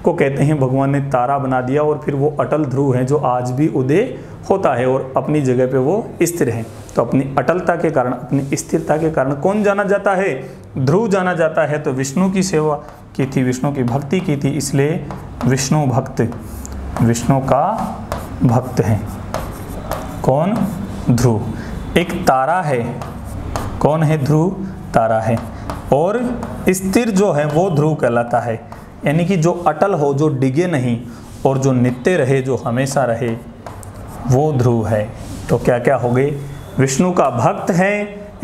को कहते हैं भगवान ने तारा बना दिया, और फिर वो अटल ध्रुव हैं जो आज भी उदय होता है और अपनी जगह पे वो स्थिर हैं। तो अपनी अटलता के कारण, अपनी स्थिरता के कारण कौन जाना जाता है? ध्रुव जाना जाता है। तो विष्णु की सेवा की थी, विष्णु की भक्ति की थी, इसलिए विष्णु भक्त, विष्णु का भक्त है। कौन? ध्रुव। एक तारा है, कौन है? ध्रुव तारा है। और स्थिर जो है वो ध्रुव कहलाता है, यानी कि जो अटल हो, जो डिगे नहीं, और जो नित्य रहे, जो हमेशा रहे, वो ध्रुव है। तो क्या क्या हो गए? विष्णु का भक्त है,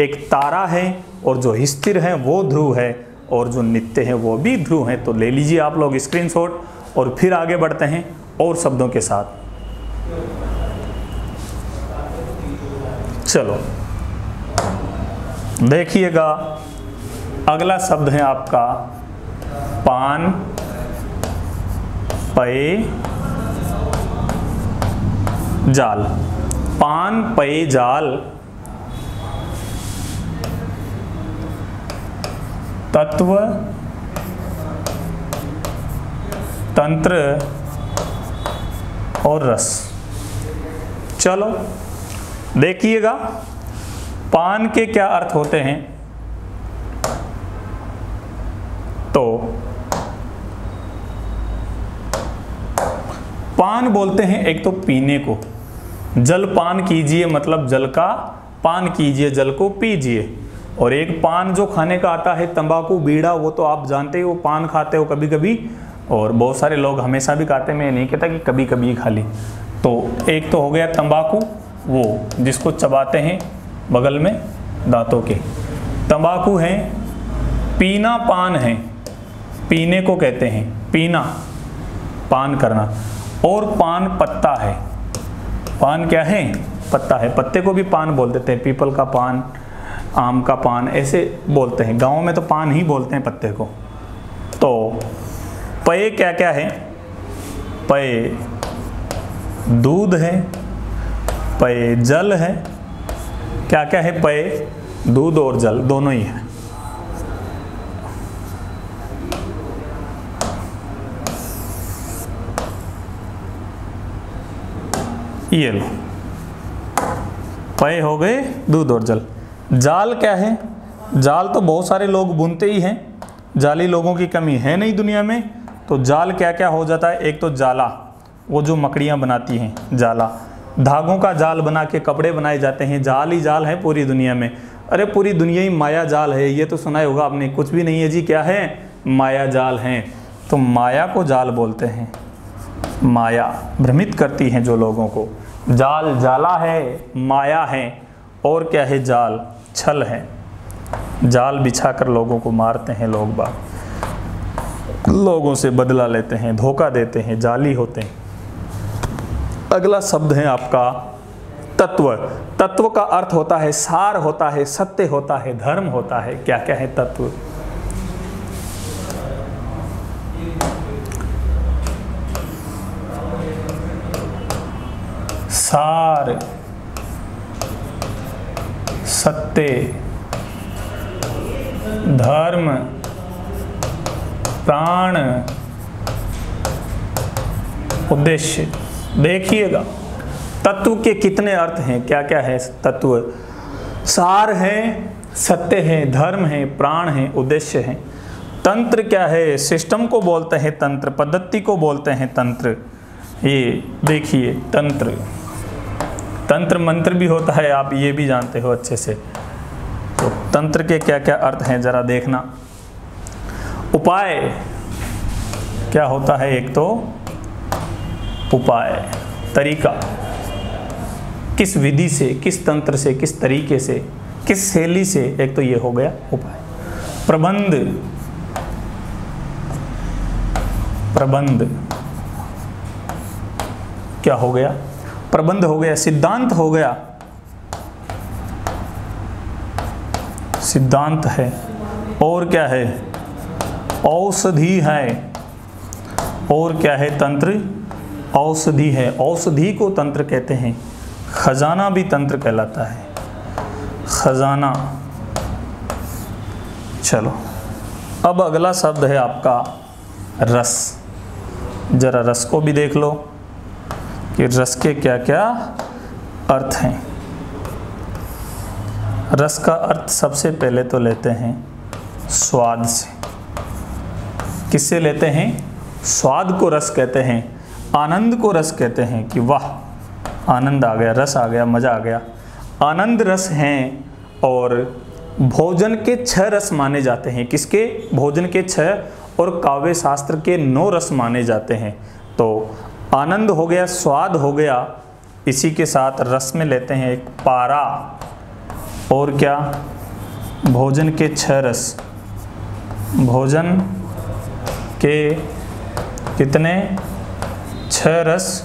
एक तारा है, और जो स्थिर है वो ध्रुव है, और जो नित्य है वो भी ध्रुव है। तो ले लीजिए आप लोग स्क्रीनशॉट, और फिर आगे बढ़ते हैं और शब्दों के साथ। चलो देखिएगा, अगला शब्द है आपका पान पय जाल। पान पय जाल तत्व तंत्र और रस। चलो देखिएगा पान के क्या अर्थ होते हैं। तो पान बोलते हैं एक तो पीने को, जल पान कीजिए मतलब जल का पान कीजिए, जल को पीजिए। और एक पान जो खाने का आता है तंबाकू बीड़ा, वो तो आप जानते हो, पान खाते हो कभी कभी, और बहुत सारे लोग हमेशा भी खाते हैं, मैं नहीं कहता कि कभी कभी खा ली। तो एक तो हो गया तंबाकू, वो जिसको चबाते हैं बगल में दांतों के, तंबाकू है। पीना पान है, पीने को कहते हैं, पीना पान करना। और पान पत्ता है, पान क्या है, पत्ता है। पत्ते को भी पान बोल देते हैं, पीपल का पान, आम का पान, ऐसे बोलते हैं। गाँव में तो पान ही बोलते हैं पत्ते को। तो पेय क्या क्या है, पेय दूध है, पेय जल है। क्या क्या है, पेय दूध और जल दोनों ही है। ये लो, पेय हो गए दूध और जल। जाल क्या है, जाल तो बहुत सारे लोग बुनते ही हैं, जाली लोगों की कमी है नहीं दुनिया में। तो जाल क्या क्या हो जाता है, एक तो जाला, वो जो मकड़ियाँ बनाती हैं, जाला, धागों का जाल बना के कपड़े बनाए जाते हैं, जाल ही जाल है पूरी दुनिया में। अरे पूरी दुनिया ही माया जाल है, ये तो सुना ही होगा आपने। कुछ भी नहीं है जी, क्या है, माया जाल है। तो माया को जाल बोलते हैं, माया भ्रमित करती हैं जो लोगों को। जाल जाला है, माया है, और क्या है, जाल छल है। जाल बिछाकर लोगों को मारते हैं लोग बाग, लोगों से बदला लेते हैं, धोखा देते हैं, जाली होते हैं। अगला शब्द है आपका तत्व। तत्व का अर्थ होता है सार होता है, सत्य होता है, धर्म होता है। क्या क्या है तत्व, सार, सत्य, धर्म, प्राण, उद्देश्य। देखिएगा तत्व के कितने अर्थ हैं, क्या क्या है तत्व। सार है, सत्य है, धर्म है, प्राण है, उद्देश्य है। तंत्र क्या है, सिस्टम को बोलते हैं तंत्र, पद्धति को बोलते हैं तंत्र। ये देखिए तंत्र, तंत्र मंत्र भी होता है, आप ये भी जानते हो अच्छे से। तो तंत्र के क्या क्या अर्थ हैं जरा देखना। उपाय क्या होता है, एक तो उपाय तरीका, किस विधि से, किस तंत्र से, किस तरीके से, किस शैली से, एक तो ये हो गया उपाय। प्रबंध, प्रबंध क्या हो गया, प्रबंध हो गया। सिद्धांत हो गया, सिद्धांत है। और क्या है, औषधि है। और क्या है, तंत्र, औषधि है। औषधि को तंत्र कहते हैं। खजाना भी तंत्र कहलाता है, खजाना। चलो अब अगला शब्द है आपका रस। जरा रस को भी देख लो कि रस के क्या क्या अर्थ हैं। रस का अर्थ सबसे पहले तो लेते हैं स्वाद से। किससे लेते हैं, स्वाद को रस कहते हैं। आनंद को रस कहते हैं कि वाह आनंद आ गया, रस आ गया, मज़ा आ गया, आनंद रस हैं। और भोजन के 6 रस माने जाते हैं। किसके, भोजन के 6, और काव्य शास्त्र के 9 रस माने जाते हैं। तो आनंद हो गया, स्वाद हो गया, इसी के साथ रस में लेते हैं एक पारा। और क्या, भोजन के 6 रस, भोजन के कितने, 6 रस।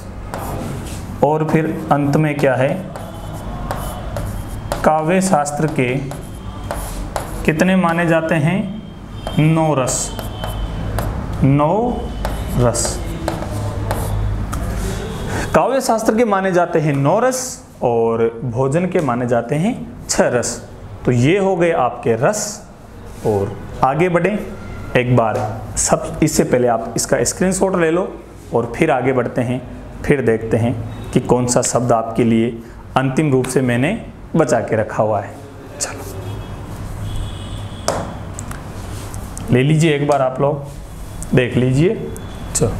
और फिर अंत में क्या है, काव्य शास्त्र के कितने माने जाते हैं, 9 रस, 9 रस। काव्य शास्त्र के माने जाते हैं 9 रस, और भोजन के माने जाते हैं 6 रस। तो ये हो गए आपके रस। और आगे बढ़ें, एक बार सब इससे पहले आप इसका स्क्रीनशॉट ले लो और फिर आगे बढ़ते हैं, फिर देखते हैं कि कौन सा शब्द आपके लिए अंतिम रूप से मैंने बचा के रखा हुआ है। चलो ले लीजिए, एक बार आप लोग देख लीजिए। चलो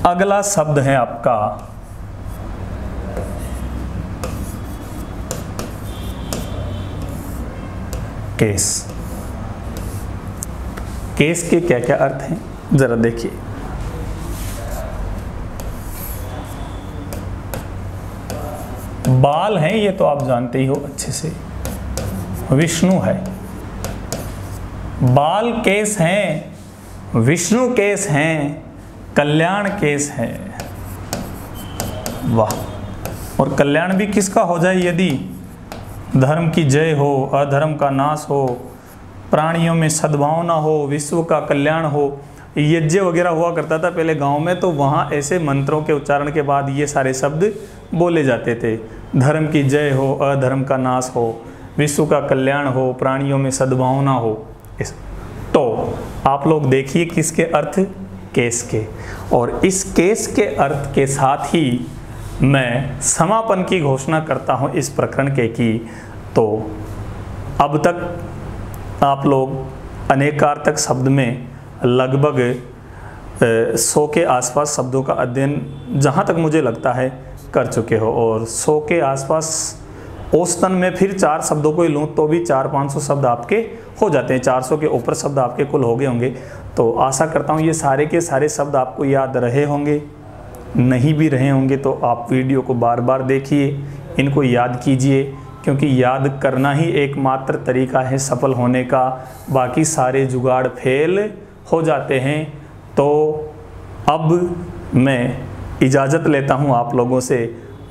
अगला शब्द है आपका केस। केस के क्या क्या अर्थ हैं जरा देखिए। बाल हैं, ये तो आप जानते ही हो अच्छे से, विष्णु है। बाल केस हैं, विष्णु केस हैं, कल्याण केस है। वाह। और कल्याण भी किसका हो जाए? यदि धर्म की जय हो, अधर्म का नाश हो, प्राणियों में सद्भावना हो, विश्व का कल्याण हो। यज्ञ वगैरह हुआ करता था पहले गांव में, तो वहाँ ऐसे मंत्रों के उच्चारण के बाद ये सारे शब्द बोले जाते थे। धर्म की जय हो, अधर्म का नाश हो, विश्व का कल्याण हो, प्राणियों में सद्भावना हो। तो आप लोग देखिए किसके अर्थ? केस के। और इस केस के अर्थ के साथ ही मैं समापन की घोषणा करता हूँ इस प्रकरण के कि तो अब तक आप लोग अनेकार्थक शब्द में लगभग 100 के आसपास शब्दों का अध्ययन जहाँ तक मुझे लगता है कर चुके हो। और 100 के आसपास औसतन में फिर 4 शब्दों को ही लूँ तो भी 400-500 शब्द आपके हो जाते हैं। 400 के ऊपर शब्द आपके कुल हो गए होंगे। तो आशा करता हूँ ये सारे के सारे शब्द आपको याद रहे होंगे। नहीं भी रहे होंगे तो आप वीडियो को बार बार देखिए, इनको याद कीजिए, क्योंकि याद करना ही एकमात्र तरीका है सफल होने का। बाकी सारे जुगाड़ फेल हो जाते हैं। तो अब मैं इजाज़त लेता हूँ आप लोगों से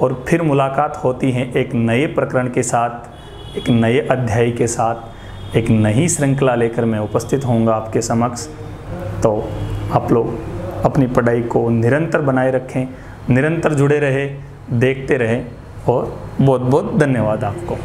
और फिर मुलाकात होती है एक नए प्रकरण के साथ, एक नए अध्याय के साथ, एक नई श्रृंखला लेकर मैं उपस्थित होऊंगा आपके समक्ष। तो आप लोग अपनी पढ़ाई को निरंतर बनाए रखें, निरंतर जुड़े रहें, देखते रहें और बहुत बहुत धन्यवाद आपको।